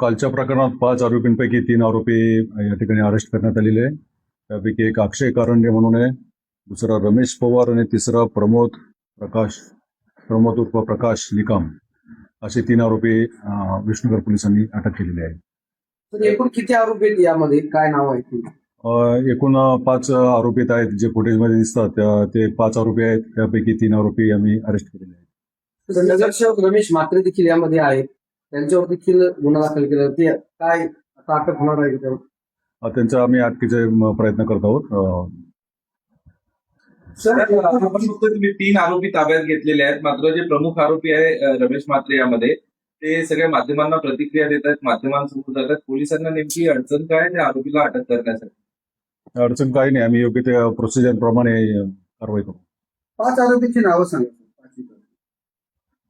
कालच्या प्रकरणात 5 आरोपींपैकी 3 आरोपी या ठिकाणी अरेस्ट करण्यात आलेले आहे. त्यापैकी एक अक्षय कारंडे म्हणून आहे, दुसरा रमेश पवार आणि तिसरा प्रमोद उर्फ प्रकाश निकम असे 3 आरोपी विष्णुनगर पोलिसांनी अटक केलेले आहे. तर एकूण किती आरोपी आहेत यामध्ये, काय नाव आहे? एकूण 5 आरोपी आहेत जे फुटेजमध्ये दिसतात. ते 5 आरोपी आहेत, त्यापैकी 3 आरोपी आम्ही अरेस्ट केलेले आहेत. नगरसेवक रमेश म्हात्रे देखील यामध्ये आहेत, त्यांच्यावर देखील गुन्हा दाखल केला. ते काय आता अटक होणार आहे त्यावर? त्यांचा आम्ही अटकेचे प्रयत्न करत आहोत. सर, आपण फक्त तुम्ही 3 आरोपी ताब्यात घेतलेले आहेत, मात्र जे प्रमुख आरोपी आहे रमेश म्हात्रे यामध्ये ते सगळ्या माध्यमांना प्रतिक्रिया देत आहेत, माध्यमांसमोर जातात. पोलिसांना नेमकी अडचण काय त्या आरोपीला अटक करण्यासाठी? अडचण काही नाही, आम्ही योग्य त्या प्रोसिजर प्रमाणे कारवाई करू. 5 आरोपीची नावं सांगा.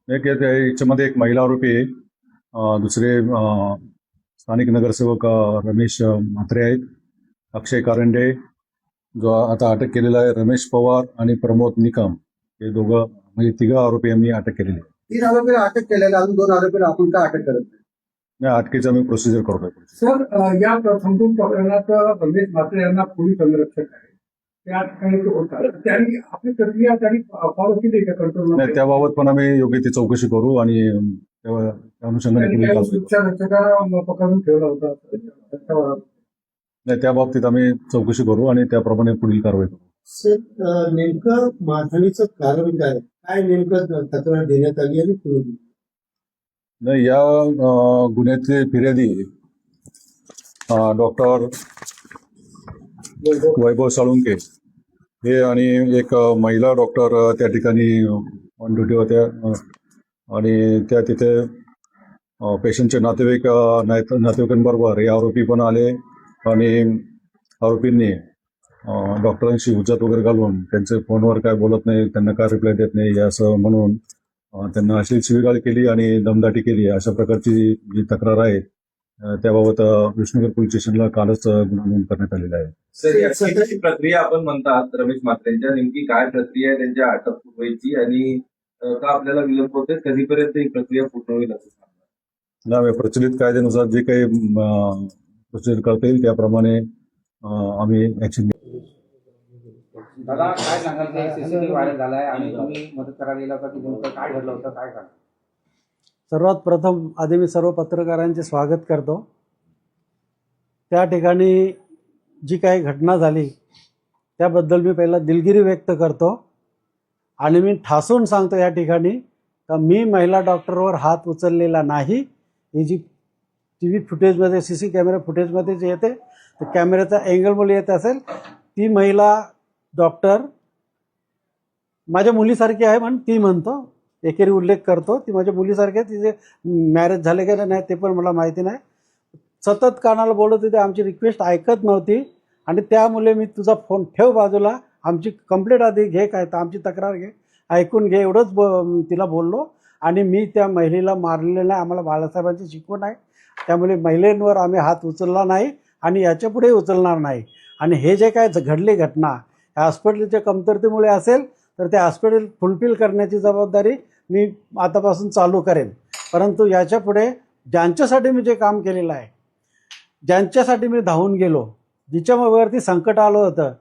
याच्यामध्ये एक महिला आरोपी आहे, दुसरे स्थानिक नगरसेवक रमेश म्हात्रे आहेत, अक्षय कारंडे जो आता अटक केलेला आहे, रमेश पवार आणि प्रमोद निकम हे दोघं म्हणजे 3 आरोपी आम्ही अटक केलेले आहे. 3 आरोपीला अटक केलेल्या, अजून 2 आरोपीला आपण का अटक करत नाही? अटकेचं आम्ही प्रोसिजर करतोय. सर, या संपूर्ण प्रकरणात रमेश म्हात्रे यांना पोलीस संरक्षक आहे, त्या ठिकाणी तो होता, त्यांनी आपली प्रक्रिया त्यांनी फॉलो केली का कंट्रोल? नाही, त्याबाबत पण आम्ही योग्य ती चौकशी करू आणि त्या अनुषंगाने पकडून ठेवला होता. नाही, त्या बाबतीत आम्ही चौकशी करू आणि त्याप्रमाणे पुढील कारवाई करू. सर, नेमकं मारहाणीचं कारण काय नेमकं तक्रार देण्यात आली आणि पुढे? नाही, या गुन्ह्यातले फिर्यादी डॉक्टर वैभव साळुंके हे आणि एक महिला डॉक्टर त्या ठिकाणी ऑन ड्युटी होत्या आणि त्या तिथे पेशंटचे नातेवाईकांबरोबर हे आरोपी पण आले आणि आरोपींनी डॉक्टरांशी हुज्जत वगैरे घालून त्यांचे फोनवर काय बोलत नाही, त्यांना काय रिप्लाय देत नाही असं म्हणून त्यांना अशी शिवीगाळ केली आणि दमदाटी केली. अशा प्रकारची जी तक्रार आहे त्याबाबत विष्णुनगर पोलीस स्टेशनला कालच गुन्हा नोंद करण्यात आलेला आहे. सर, याची प्रक्रिया आपण म्हणतात रमेश म्हात्रेंच्या, नेमकी काय प्रक्रिया आहे त्यांच्या अटक व्हायची आणि का आपल्याला विलंब होते, कधीपर्यंत ही प्रक्रिया पूर्ण होईल असं सांगा? नाही, प्रचलित कायद्यानुसार जे काही प्रोसिजर करता येईल त्याप्रमाणे आम्ही ऍक्शन घेऊ. दादा, काय सांगाल? सीसीटीव्ही व्हायरल झालाय आणि तुम्ही मदत करायला गेला होता, की काय घडलं होतं, काय सांगा? सर्वात प्रथम आधी मी सर्व पत्रकारांचे स्वागत करतो. त्या ठिकाणी जी काही घटना झाली त्याबद्दल मी पहिला दिलगिरी व्यक्त करतो आणि मी ठासून सांगतो या ठिकाणी का मी महिला डॉक्टरवर हात उचललेला नाही. ही जी TV फुटेजमध्ये CC कॅमेरा फुटेजमध्ये जे येते ते कॅमेऱ्याचा अँगलमुळे येत असेल, ती महिला डॉक्टर माझ्या मुलीसारखी आहे म्हणून ती म्हणतो, एकेरी उल्लेख करतो, ती माझ्या मुलीसारखी आहे. तिचे मॅरेज झाले का नाही ते पण मला माहिती नाही. सतत कानाला बोलत होते, आमची रिक्वेस्ट ऐकत नव्हती आणि त्यामुळे मी तुझा फोन ठेव बाजूला, आमची कंप्लेंट आधी घे, काय तर आमची तक्रार घे, ऐकून घे, एवढंच तिला बोललो. आणि मी त्या महिलेला मारलेलं नाही, आम्हाला बाळासाहेबांची शिकवण आहे, त्यामुळे महिलांवर आम्ही हात उचलला नाही आणि याच्यापुढे उचलणार नाही. आणि हे जे काय घडली घटना हॉस्पिटलच्या कमतरतेमुळे असेल तर ते हॉस्पिटल फुलफिल करण्याची जबाबदारी मी आतापासून चालू करेन. परंतु याच्यापुढे ज्यांच्यासाठी मी जे काम केलेलं आहे, ज्यांच्यासाठी मी धावून गेलो, जिच्यावरती संकट आलं होतं,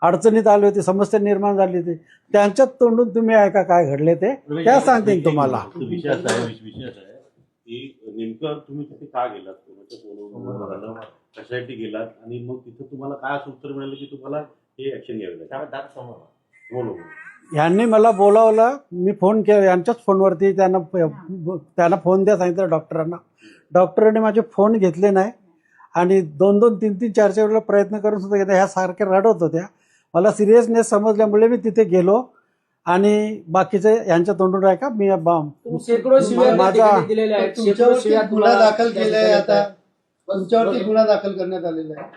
अडचणीत आली होती, समस्या निर्माण झाली होती, त्यांच्यात तोंडून तुम्ही ऐका काय घडले ते त्या सांगतील तुम्हाला. विषय आहे की नेमकं तुम्ही तिथे का गेलात, कशासाठी गेलात आणि मग तिथं तुम्हाला काय असं उत्तर मिळालं की तुम्हाला हे ऍक्शन घ्यावी लागेल? यांनी मला बोलावलं, मी फोन केला, यांच्याच फोनवरती त्यांना फोन द्या सांगितलं डॉक्टरांना. डॉक्टरांनी माझे फोन घेतले नाही आणि 2-2, 3-3, 4-4 वेळेला प्रयत्न करून सुद्धा घेतला. ह्या सारख्या रडत होत्या. मला सिरियसनेस समजल्यामुळे मी तिथे गेलो आणि बाकीचे यांच्या तोंडून आहे का मी तुमच्यावरती गुन्हा दाखल केलाय, आता तुमच्यावरती गुन्हा दाखल करण्यात आलेला आहे.